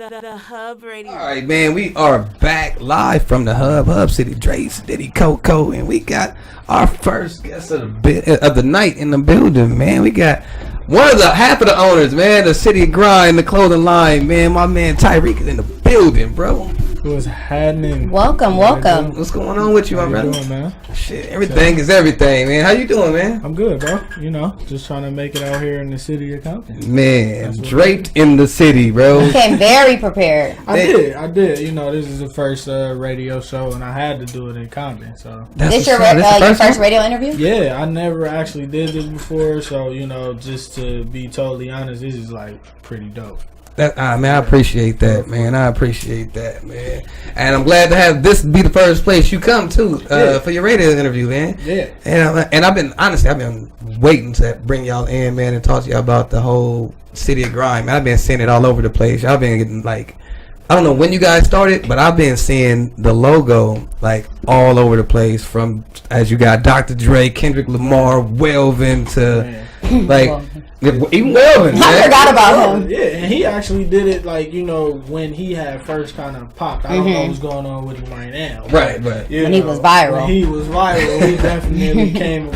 The Hub Radio. All right, man, we are back live from the Hub, HubCityDre and Sadity Coco, and we got our first guest of the night in the building, man. We got half of the owners, man, the City Grind, the clothing line, man. My man Tyree is in the building, bro. What's happening? Welcome. What's going on with you, my brother? How you doing, man? Shit, everything is everything, man. How you doing, man? I'm good, bro. You know, just trying to make it out here in the city of Compton. Man, draped in the city, bro. You came very prepared. I did. You know, this is the first radio show, and I had to do it in Compton. So this your first radio interview? Yeah, I never actually did this before. So you know, just to be totally honest, this is like pretty dope. Man, I appreciate that, man. And I'm glad to have this be the first place you come to for your radio interview, man. Yeah. And I've been waiting to bring y'all in, man, and talk to y'all about the whole City of Grind, man. I've been seeing it all over the place. Y'all been getting I don't know when you guys started, but I've been seeing the logo like all over the place. From as you got Dr. Dre, Kendrick Lamar, Welvin to even Welvin. I forgot about him. Yeah, and he actually did it when he had first kind of popped. I don't know what's going on with him right now. Right. When he was viral. He definitely came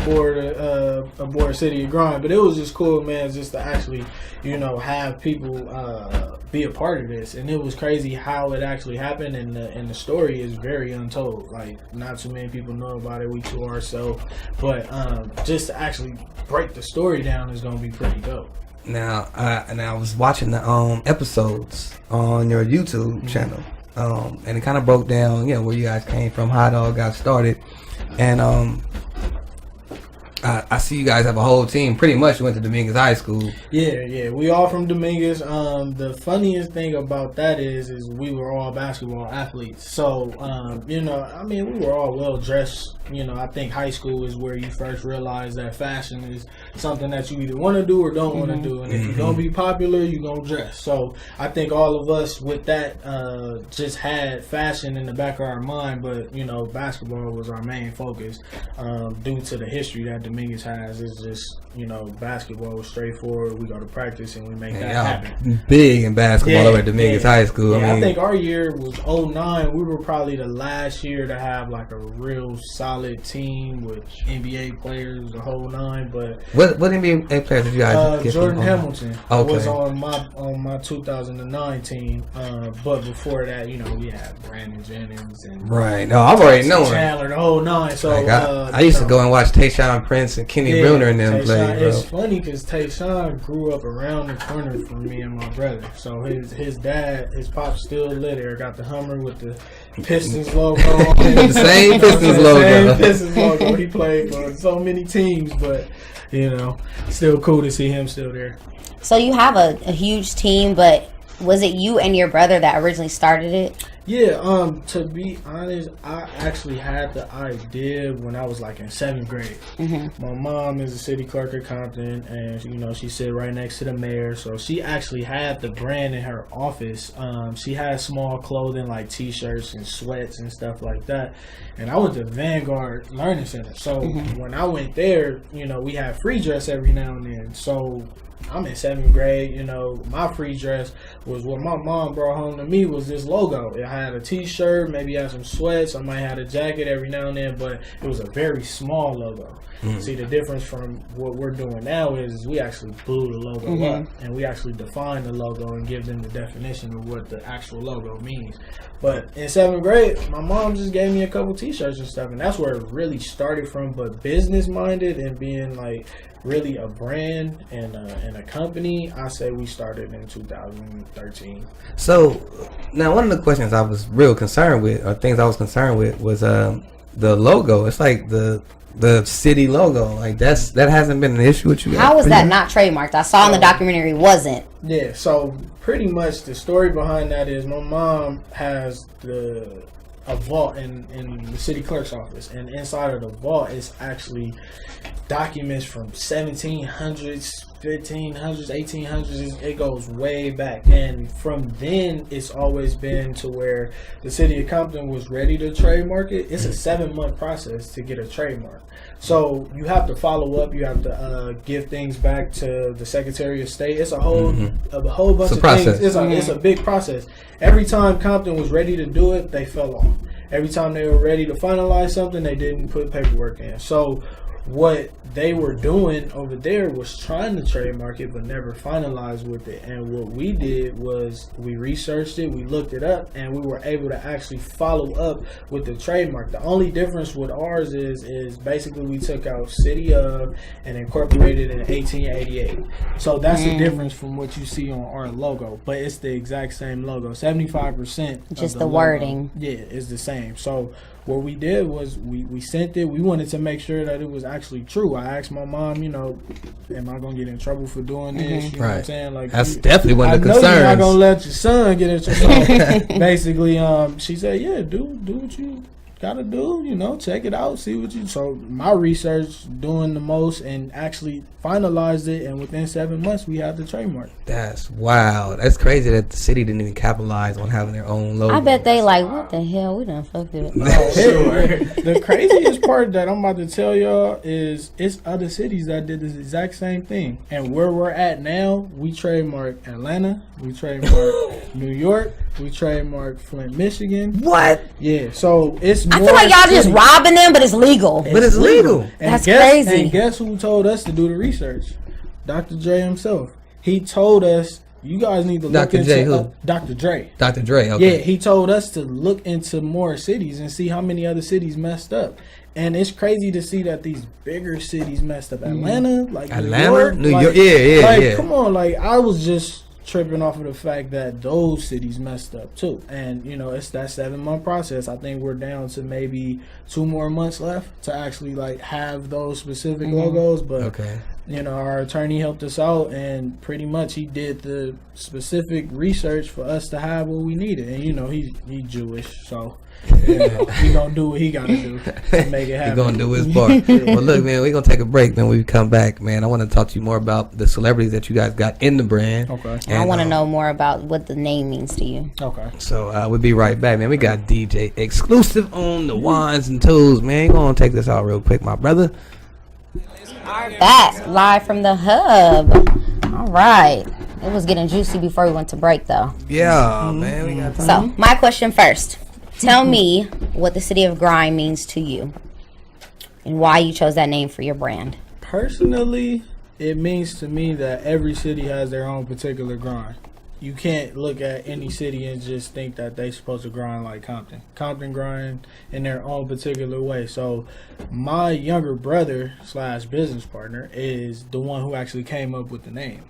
aboard City of Grind. But it was just cool, man, just to actually, have people be a part of this. And it was crazy how it actually happened, and the story is very untold. Like, not too many people know about it. We to ourselves. But just to actually break the story down is going to be pretty dope. Now, I was watching the episodes on your YouTube channel, and it kind of broke down, where you guys came from, how it all got started, and I see you guys have a whole team. Pretty much went to Dominguez High School. Yeah, we all from Dominguez. The funniest thing about that is we were all basketball athletes. So, we were all well dressed. I think high school is where you first realize that fashion is something that you either want to do or don't want to do. And if you're going to be popular, you're going to dress. So I think all of us with that just had fashion in the back of our mind. But, basketball was our main focus due to the history that Dominguez has. It's just, basketball was straightforward. We go to practice and we make that happen. Big in basketball over at Dominguez High School. Yeah, I think our year was 09. We were probably the last year to have like a real solid team with NBA players, the whole nine. But what NBA players did you guys get? Jordan Hamilton was on my 2009 team. But before that, we had Brandon Jennings and right. No, I've already known Chandler, the whole nine. So I used to go and watch Tayshaun Prince and Kenny Bruner and them play. It's funny because Tayshaun grew up around the corner from me and my brother. So his dad, his pop still lit there. Got the Hummer with the Pistons logo on it. The same Pistons logo. He played for so many teams, but still cool to see him still there. So you have a huge team, but was it you and your brother that originally started it? Yeah, to be honest, I actually had the idea when I was like in 7th grade. Mm-hmm. My mom is a city clerk at Compton, and she sit right next to the mayor, so she actually had the brand in her office. She had small clothing like t-shirts and sweats and stuff like that. And I went to Vanguard Learning Center, so when I went there, we had free dress every now and then. So I'm in 7th grade, my free dress was what my mom brought home to me was this logo. It had a t-shirt, maybe had some sweats, I might have a jacket every now and then, but it was a very small logo. See, the difference from what we're doing now is we actually blew the logo up, and we actually define the logo and give them the definition of what the actual logo means. But in 7th grade, my mom just gave me a couple t-shirts and stuff, and that's where it really started from. But business-minded and being like really a brand and a company, I say we started in 2013. So now one of the questions I was real concerned with, or things I was concerned with, was the logo. It's like the city logo, like that hasn't been an issue with you guys. How was that not trademarked? I saw in the documentary it wasn't. Yeah, so pretty much the story behind that is my mom has a vault in the city clerk's office, and inside of the vault is actually documents from 1700s 1500s, 1800s. It goes way back, and from then it's always been to where the city of Compton was ready to trademark it. It's a 7-month process to get a trademark, so you have to follow up. You have to give things back to the Secretary of State. It's a whole bunch of things. It's a big process. Every time Compton was ready to do it, they fell off. Every time they were ready to finalize something, they didn't put paperwork in. So what they were doing over there was trying to trademark it but never finalized with it. And what we did was we researched it, we looked it up, and we were able to actually follow up with the trademark. The only difference with ours is basically we took out city of and incorporated it in 1888. So that's the difference from what you see on our logo, but it's the exact same logo. 75% just of the wording is the same. So what we did was we sent it. We wanted to make sure that it was actually true. I asked my mom, you know, am I gonna get in trouble for doing this? You know what I'm saying? Like, that's definitely one of the concerns. I know you're not gonna let your son get in trouble. So basically, she said, yeah, do what you gotta do, you know, check it out, see what you. So my research, doing the most, and actually finalized it, and within 7 months we had the trademark. That's wow. That's crazy that the city didn't even capitalize on having their own logo. I bet they like, what the hell, we done fucked it. The craziest part that I'm about to tell y'all is it's other cities that did this exact same thing, and where we're at now, we trademark Atlanta, we trademark New York, we trademark Flint, Michigan. What? Yeah, so it's I feel like y'all just robbing them, but it's legal. But it's legal. And that's crazy. And guess who told us to do the research? Dr. Dre himself. He told us, you guys need to look into... Dr. J who? Dr. Dre. Dr. Dre, okay. Yeah, he told us to look into more cities and see how many other cities messed up. And it's crazy to see that these bigger cities messed up. Atlanta, like New York. Like, yeah. Come on, like, I was just tripping off of the fact that those cities messed up too. And you know, it's that 7-month process. I think we're down to maybe 2 more months left to actually like have those specific logos, but you know, our attorney helped us out, and pretty much he did the specific research for us to have what we needed. And you know, he's Jewish, so you know, he gonna do what he gotta do to make it happen. He gonna do his part. Well, look, man, we're gonna take a break. Then when we come back, man, I want to talk to you more about the celebrities that you guys got in the brand. Okay. And I want to know more about what the name means to you. Okay. So we'll be right back, man. We got DJ exclusive on the ones and twos, man. Gonna take this out real quick, my brother. Back live from the hub. All right. It was getting juicy before we went to break, though. Yeah, man. We got So, my question first. Tell me what the city of Grind means to you and why you chose that name for your brand. Personally, it means to me that every city has their own particular grind. You can't look at any city and just think that they're supposed to grind like Compton. Compton grind in their own particular way. So my younger brother / business partner is the one who actually came up with the name.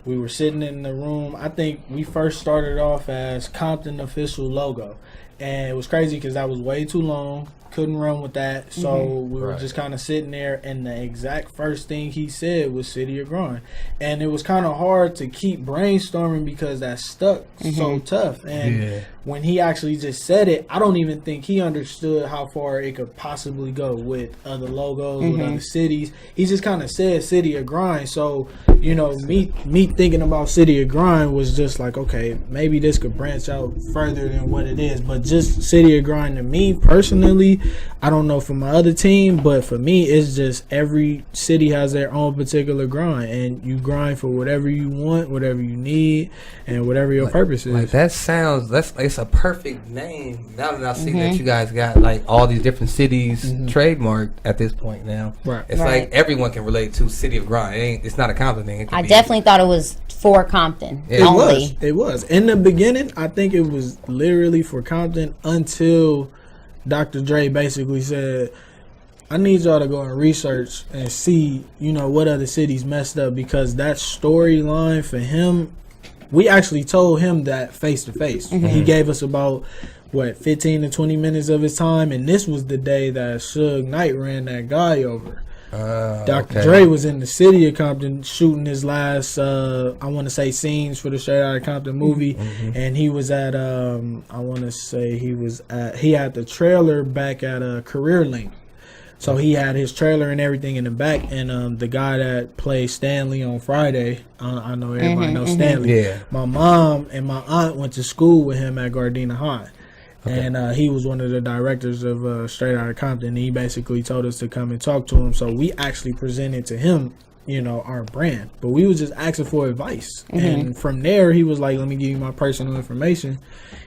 We were sitting in the room. I think we first started off as Compton official logo. And it was crazy because that was way too long. Couldn't run with that. So we were just kind of sitting there, and the exact first thing he said was City of Grind. And it was kind of hard to keep brainstorming because that stuck so tough. And when he actually just said it, I don't even think he understood how far it could possibly go with other logos, with other cities. He just kind of said City of Grind. So, you know, me thinking about City of Grind was just like, okay, maybe this could branch out further than what it is. But just City of Grind to me personally, I don't know for my other team, but for me, it's just every city has their own particular grind, and you grind for whatever you want, whatever you need, and whatever your purpose is. Like that sounds, it's a perfect name. Now that I see that you guys got like all these different cities trademarked at this point now, it's like everyone can relate to City of Grind. It's not a Compton thing. I definitely thought it was for Compton only. It was. In the beginning, I think it was literally for Compton until Dr. Dre basically said, I need y'all to go and research and see, you know, what other cities messed up, because that storyline for him, we actually told him that face to face. He gave us about 15 to 20 minutes of his time, and this was the day that Suge Knight ran that guy over. Dr. Dre was in the city of Compton shooting his last, I want to say, scenes for the Straight Outta Compton movie, and he was at, I want to say he had the trailer back at Career Link, So he had his trailer and everything in the back, and the guy that plays Stanley on Friday, I know everybody knows Stanley. Yeah. My mom and my aunt went to school with him at Gardena High. Okay. And he was one of the directors of Straight Outta Compton. And he basically told us to come and talk to him. So we actually presented to him, you know, our brand. But we was just asking for advice. And from there, he was like, let me give you my personal information.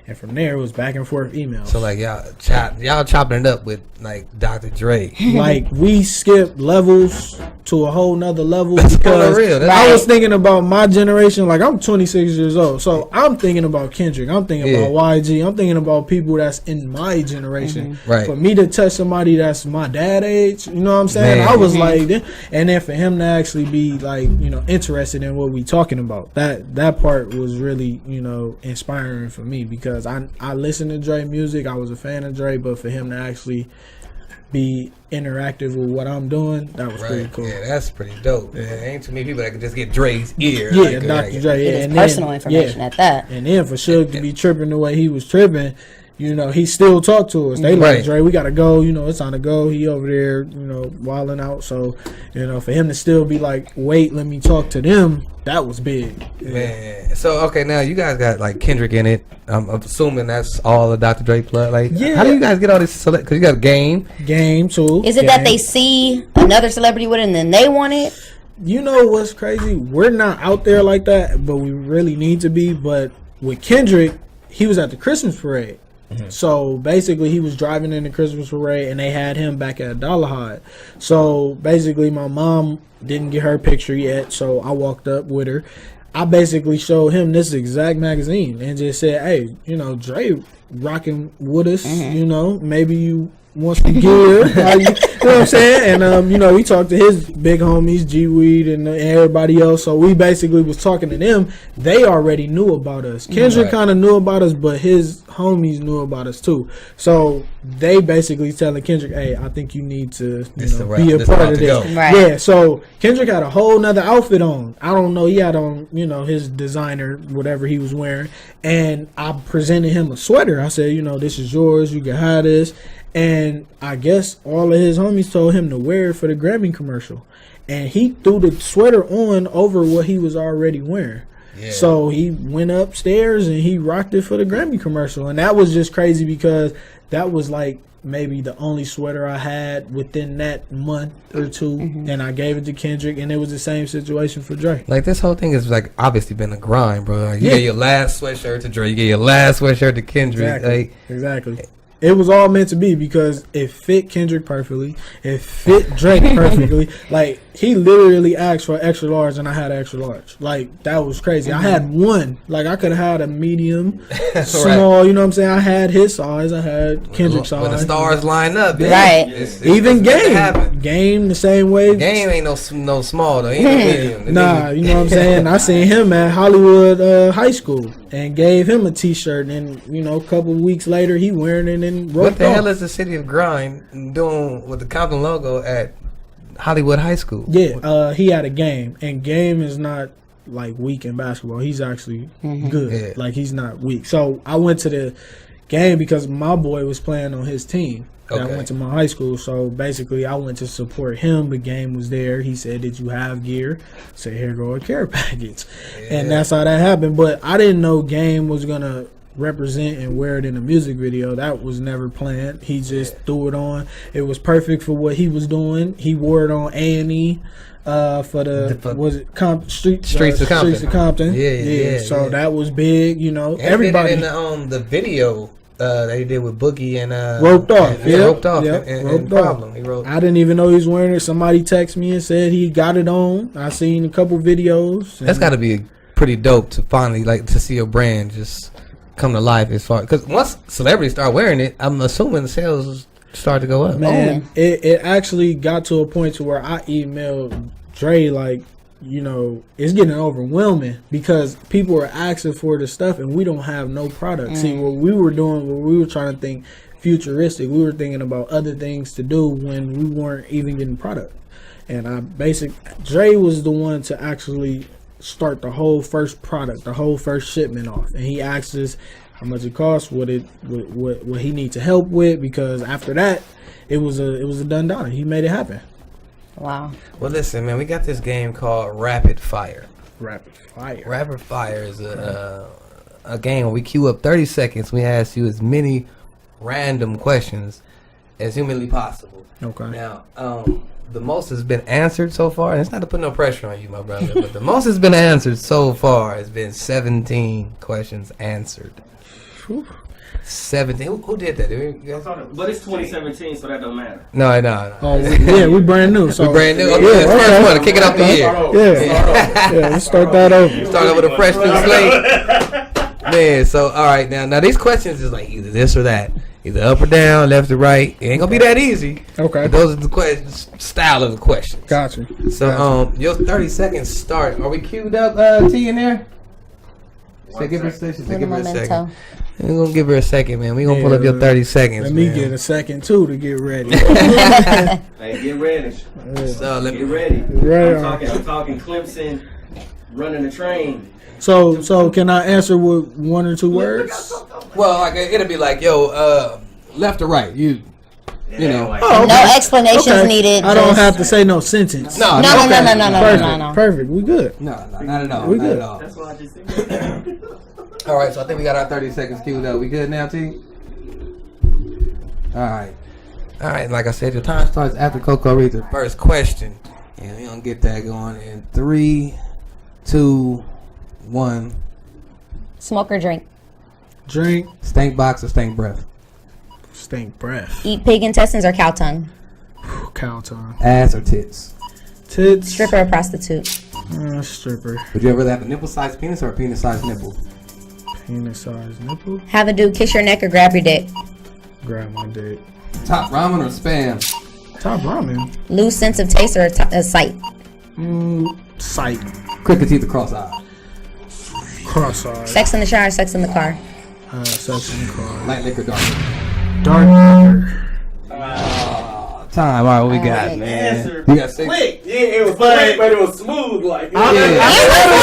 And from there, it was back and forth emails. So, like, y'all chopping it up with, like, Dr. Dre. Like, we skipped levels to a whole nother level because real. I was thinking about my generation. Like, I'm 26 years old. So, I'm thinking about Kendrick. I'm thinking about YG. I'm thinking about people that's in my generation. Right. For me to touch somebody that's my dad age, you know what I'm saying? I was like, and then for him to actually be, like, you know, interested in what we talking about. That part was really, you know, inspiring for me because I listened to Dre music. I was a fan of Dre, but for him to actually be interactive with what I'm doing, that was pretty cool. Yeah, that's pretty dope. Yeah. Ain't too many people that can just get Dre's ear. Yeah, Dr. Dre. Yeah, and personal information at that. And then for Suge to be tripping the way he was tripping, you know, he still talked to us. They like, Dre, we gotta go. You know, it's time to go. He over there, you know, wilding out. So, you know, for him to still be like, wait, let me talk to them, that was big. Man. So, okay, now you guys got, like, Kendrick in it. I'm assuming that's all the Dr. Dre plug. Like, how do you guys get all this? Because you got Game too. Is it that they see another celebrity with it and then they want it? You know what's crazy? We're not out there like that, but we really need to be. But with Kendrick, he was at the Christmas parade. So basically he was driving in the Christmas parade and they had him back at Dollarhide. So basically my mom didn't get her picture yet, so I walked up with her. I basically showed him this exact magazine and just said, hey, you know, Dre rocking with us, you know, maybe you want some gear. You know what I'm saying? And, you know, we talked to his big homies, G-Weed and everybody else. So we basically was talking to them. They already knew about us. Kendrick kind of knew about us, but his homies knew about us too. So they basically telling Kendrick, hey, I think you need to be a part of this. Right. Yeah, so Kendrick had a whole nother outfit on. I don't know. He had on, you know, his designer, whatever he was wearing. And I presented him a sweater. I said, you know, this is yours. You can have this. And I guess all of his homies told him to wear it for the Grammy commercial. And he threw the sweater on over what he was already wearing. Yeah. So he went upstairs and he rocked it for the Grammy commercial. And that was just crazy because that was like maybe the only sweater I had within that month or two. And I gave it to Kendrick, and it was the same situation for Dre. Like, this whole thing is, like, obviously been a grind, bro. Like, you get your last sweatshirt to Dre, you get your last sweatshirt to Kendrick. Exactly. It was all meant to be because it fit Kendrick perfectly. It fit Drake perfectly. Like, he literally asked for extra large and I had an extra large. Like, that was crazy. I had one. Like, I could have had a medium, small, you know what I'm saying? I had his size. I had Kendrick's size. When the stars line up. Right. Even Game the same way. Game ain't no small, though. He ain't no medium. Nah, you know what I'm saying? I seen him at Hollywood High School and gave him a t-shirt. And, you know, a couple weeks later, he wearing it and what the hell is the City of Grind doing with the Compton logo at Hollywood High School? Yeah, he had a Game, and Game is not like weak in basketball. He's actually good. Yeah. Like, he's not weak. So I went to the game because my boy was playing on his team. I went to my high school. So basically I went to support him. The Game was there. He said, did you have gear? I said, here go a care package. And that's how that happened. But I didn't know Game was gonna represent and wear it in a music video. That was never planned. He just threw it on. It was perfect for what he was doing. He wore it on A&E for Streets of Compton. Yeah. So that was big, you know. And everybody in the video that he did with Boogie and Roped Off. Roped Off. And Problem. He wrote. I didn't even know he was wearing it. Somebody texted me and said he got it on. I seen a couple videos. That's got to be pretty dope to finally, like, to see a brand just come to life as far, because once celebrities start wearing it, I'm assuming the sales start to go up. Man, it actually got to a point to where I emailed Dre, like, you know, it's getting overwhelming because people are asking for the stuff and we don't have no product. See, what we were doing, we were trying to think futuristic. We were thinking about other things to do when we weren't even getting product. And Dre was the one to actually start the whole first product, the whole first shipment off. And he asked us, how much it costs, what he needs to help with, because after that, it was a done done. He made it happen. Wow. Well, listen, man, we got this game called Rapid Fire. Rapid fire. Rapid Fire is a game where we queue up 30 seconds. We ask you as many random questions as humanly possible. Okay. Now, the most has been answered so far, and it's not to put no pressure on you, my brother, but the most has been answered so far has been 17 questions answered. Whew. 17. Who did that? But it's 2017, so that don't matter. No. Oh, we brand new. So We brand new. Okay, yeah, first okay. one to kick it off the year. Yeah, let's start that over. Start over with a fresh new slate. Man, so all right, now these questions is like either this or that, either up or down, left or right. It ain't gonna be that easy. Okay. But those are the questions, style of the questions. Gotcha. So your 30 seconds start. Are we queued up, T in there? Give her a second. We're gonna give her a second, man. We gonna pull up your 30 seconds. Let me man. get a second too to get ready. Hey, get ready. So let me Get ready. Right. I'm talking Clemson running the train. So can I answer with one or two words? Well, like it'll be like, yo, left or right, you know. Oh, No explanations needed. I don't just- have to say no sentence. No. Perfect. We good. No, not at all. We not good. at all. That's why I just said. All right, so I think we got our 30 seconds queued up. We good now, T? All right. Like I said, your time starts after Coco reads the first question. And we're going to get that going in 3, 2, 1. Smoke or drink. Drink. Stank box or stank breath? Stink breath. Eat pig intestines or cow tongue. Cow tongue. Ass or tits? Tits. Stripper or prostitute. Stripper. Would you ever have a nipple-sized penis or a penis-sized nipple? Penis size nipple. Have a dude kiss your neck or grab your dick. Grab my dick. Top ramen or spam? Top ramen. Lose sense of taste or a sight. Sight. Crooked teeth or cross-eyed? Cross-eyed. Sex in the shower, sex in the car. Sex in the car. Light liquor, dark liquor? Dark liquor. Time. All right, what we got, right. man? You got 6? Quick. Yeah, it was quick, but it was smooth. Like, It was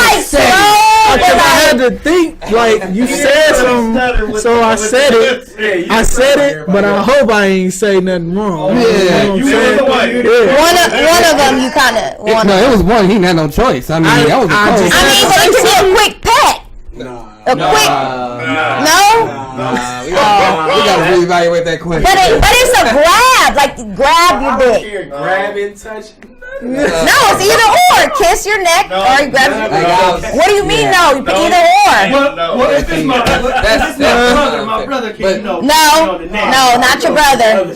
like slow. I had to think, like, you said something, so I said it. I said it, but I hope I ain't say nothing wrong. Yeah. You know what I'm saying? One of them you kind of. No, it was one. He didn't have no choice. I mean, that was a close. I mean, but it could be a quick pet. A quick. No. We gotta reevaluate that question. But it's a grab. Like grab your dick. Grab and touch. No, it's either or. Kiss your neck or you grab your dick. What do you mean no? You put either or. Well, if it's my brother, my brother can No, not your brother.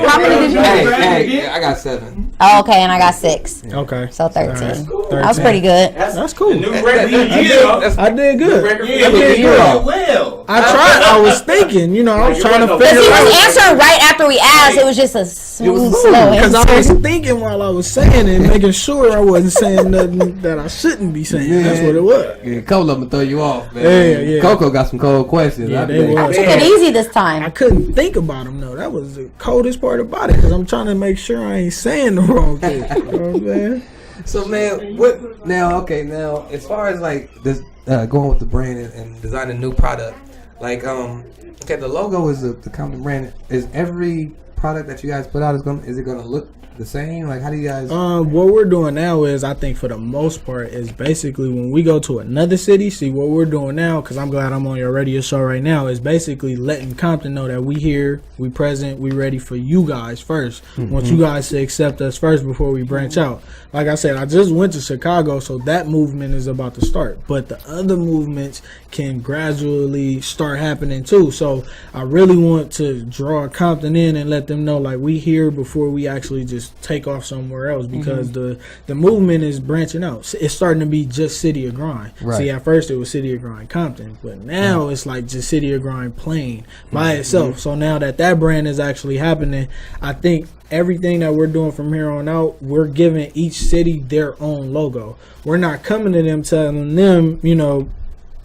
How many did you have? Hey, I got 7. Oh, okay, and I got 6. Okay. So 13. That's cool. That was pretty good. That's cool. New record for the year. I did good. Record for I the did year. good. Well. I tried. I was thinking, I was trying to Because figure he was out. answering right after we asked. It was just a smooth, slow Because I was answer. thinking while I was saying it, making sure I wasn't saying nothing that I shouldn't be saying. That's what it was. Yeah, a couple of them throw you off, man. Yeah. Coco got some cold questions. Yeah, I they think. was. I took it easy this I time. couldn't think about them though. That was the coldest part about it because I'm trying to make sure I ain't saying the wrong thing. You know what I'm saying? So, man, what now? Okay, now as far as like this going with the brand and designing new product, like okay, the logo is the Compton brand. Is every product that you guys put out is it gonna look the same? Like, how do you guys? What we're doing now is, I think for the most part, is basically when we go to another city. See what we're doing now, because I'm glad I'm on your radio show right now. Is basically letting Compton know that we here, we present, we ready for you guys first. Want you guys to accept us first before we branch out. Like I said, I just went to Chicago, so that movement is about to start. But the other movements can gradually start happening too. So I really want to draw Compton in and let them know like we here before we actually just take off somewhere else, because the movement is branching out. It's starting to be just City of Grind. Right. See, at first it was City of Grind Compton, but now it's like just City of Grind plain by itself. So now that brand is actually happening, I think everything that we're doing from here on out, we're giving each city their own logo. We're not coming to them telling them,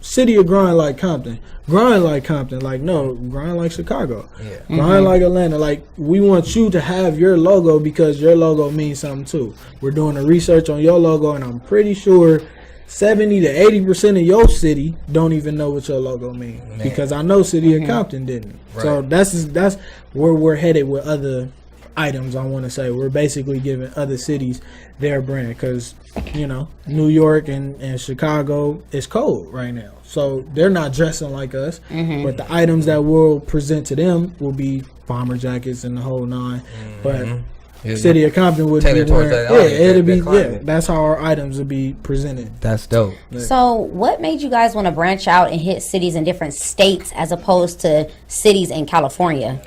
City of Grind like Compton, grind like Compton, like no, grind like Chicago, grind like Atlanta. Like, we want you to have your logo because your logo means something too. We're doing the research on your logo, and I'm pretty sure 70 to 80% of your city don't even know what your logo means. Because I know City of Compton didn't. Right. So that's where we're headed with other items. I want to say we're basically giving other cities their brand, because New York and Chicago is cold right now, so they're not dressing like us. But the items that we'll present to them will be bomber jackets and the whole nine. But City of Compton would be wearing, that's how our items would be presented. That's dope. So what made you guys want to branch out and hit cities in different states as opposed to cities in California?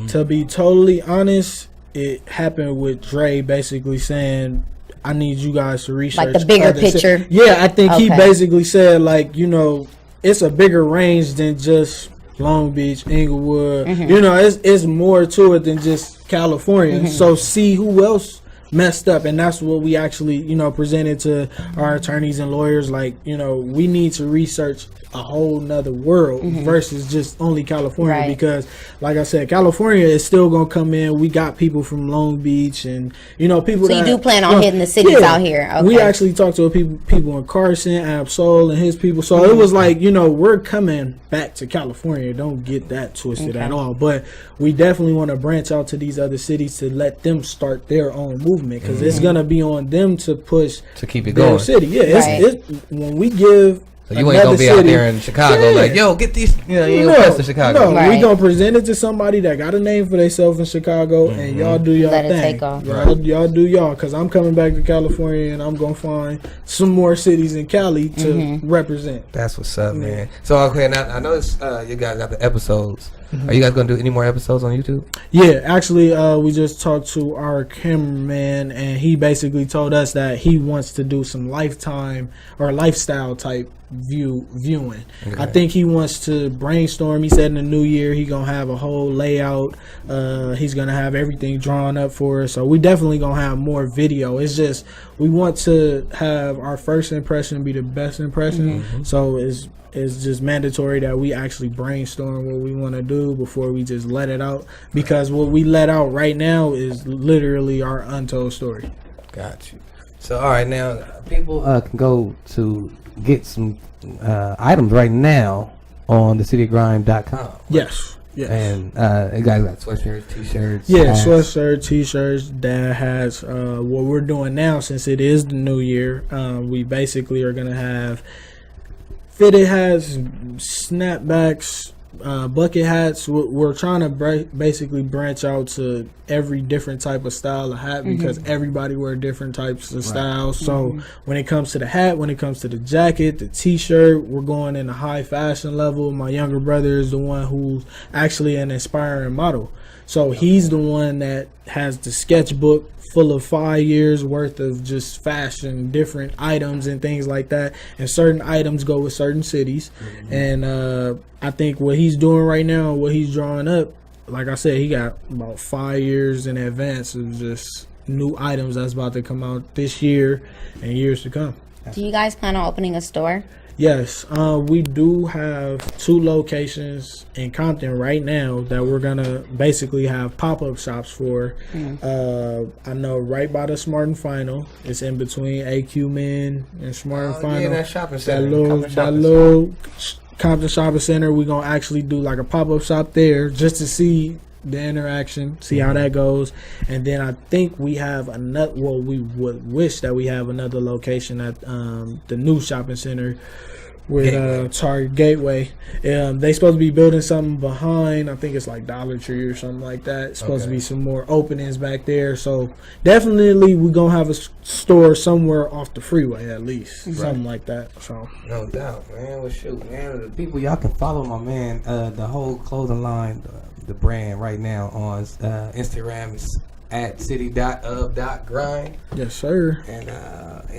To be totally honest, it happened with Dre basically saying, I need you guys to research like the bigger picture. I think he basically said, like, it's a bigger range than just Long Beach, Inglewood. It's more to it than just California. So see who else messed up, and that's what we actually presented to our attorneys and lawyers. Like, we need to research a whole nother world versus just only California, because like I said, California is still gonna come in. We got people from Long Beach and people. So you do plan on hitting the cities out here? Okay. We actually talked to people in Carson, Absol, and his people. So it was like, we're coming back to California. Don't get that twisted at all. But we definitely want to branch out to these other cities to let them start their own movement, because it's gonna be on them to push to keep it their going. City, it's when we give. So you ain't gonna be out there in Chicago like, yo, get these, you ain't to Chicago. No, we gonna present it to somebody that got a name for themselves in Chicago, and y'all do y'all thing. Let it take off. Y'all do y'all, because I'm coming back to California, and I'm gonna find some more cities in Cali to represent. That's what's up, man. So okay, now I know you guys got the episodes. Are you guys gonna do any more episodes on YouTube? Yeah, actually, we just talked to our cameraman, and he basically told us that he wants to do some lifetime or lifestyle type viewing. Okay. I think he wants to brainstorm. He said in the new year he gonna have a whole layout. He's gonna have everything drawn up for us. So we definitely gonna have more video. It's just we want to have our first impression be the best impression. So it's just mandatory that we actually brainstorm what we want to do before we just let it out, because what we let out right now is literally our untold story. Got you. So all right, now people can go to get some items right now on thecityofgrime.com. Yes. And you guys got sweatshirts, t-shirts. Yeah, sweatshirts, t-shirts, dad hats. What we're doing now, since it is the new year, we basically are gonna have fitted hats, snapbacks, bucket hats. We're trying to basically branch out to every different type of style of hat, because everybody wear different types of styles. So when it comes to the hat, when it comes to the jacket, the t-shirt, we're going in a high fashion level. My younger brother is the one who's actually an inspiring model. So he's the one that has the sketchbook full of 5 years worth of just fashion, different items and things like that. And certain items go with certain cities. And I think what he's doing right now, what he's drawing up, like I said, he got about 5 years in advance of just new items that's about to come out this year and years to come. Do you guys plan on opening a store? Yes, we do have 2 locations in Compton right now that we're gonna basically have pop-up shops for. I know right by the Smart and Final. It's in between AQ Men and Smart and Final. Yeah, that shopping center. That little Compton Shopping Center. We're gonna actually do like a pop-up shop there just to see the interaction, see how that goes. And then I think we have another, well, we would wish that we have another location at the new shopping center with Target Gateway. They supposed to be building something behind, I think it's like Dollar Tree or something like that. It's supposed to be some more openings back there. So definitely we're gonna have a store somewhere off the freeway, at least something like that. So no doubt, man. Well, shoot, man, the people, y'all can follow my man, the whole clothing line, the brand right now on Instagram is at city.of.grind. Yes, sir. And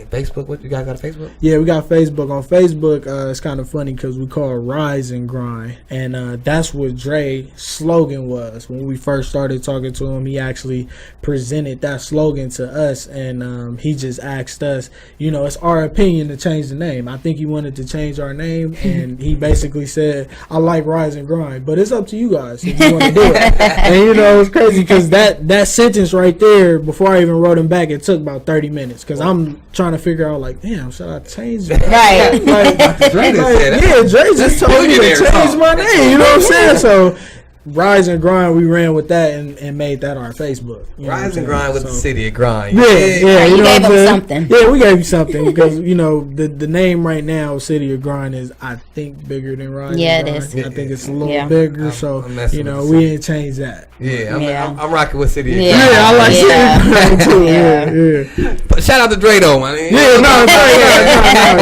Facebook, what you guys got a Facebook? Yeah, we got Facebook. On Facebook, it's kind of funny because we call it Rise and Grind, and that's what Dre's slogan was. When we first started talking to him, he actually presented that slogan to us, and he just asked us, it's our opinion to change the name. I think he wanted to change our name, and he basically said, I like Rise and Grind, but it's up to you guys if you want to do it. And it's crazy because that sentence sentence right there, before I even wrote him back, it took about 30 minutes because I'm trying to figure out like, damn, should I change it? Right. Dre just told me to change my name. You know what I'm saying? So Rise and Grind, we ran with that and made that our Facebook. Rise and Grind with the City of Grind. Yeah. You know gave what I'm them saying? something. Yeah, we gave you something because the name right now, City of Grind, is I think bigger than Rise. Yeah, and it Grind. is. I think it's a little bigger. So I'm we didn't change that. Yeah, I'm rocking with City of Grind. Yeah, I like City of Grind too. Yeah. But shout out to Dre though, man. Yeah, no,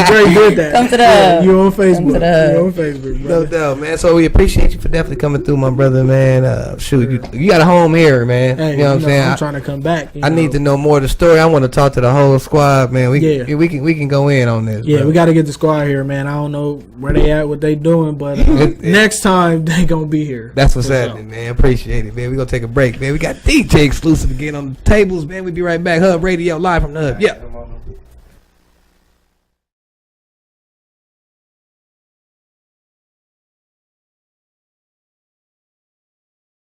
Dre did that. Come to the you on Facebook. You on Facebook, bro. No doubt, man. So we appreciate you for definitely coming through, my brother, man. Shoot, you got a home here, man. Hey, you know what I'm saying? I'm trying to come back. I need to know more of the story. I want to talk to the whole squad, man. We can go in on this. Yeah, bro. we got to get the squad here, man. I don't know where they at, what they doing, but next time they gonna be here. That's what's happening, man. Appreciate it, man. We gonna take a break, man. We got DJ exclusive again on the tables, man. We be right back. Hub Radio live from the Hub. Yeah.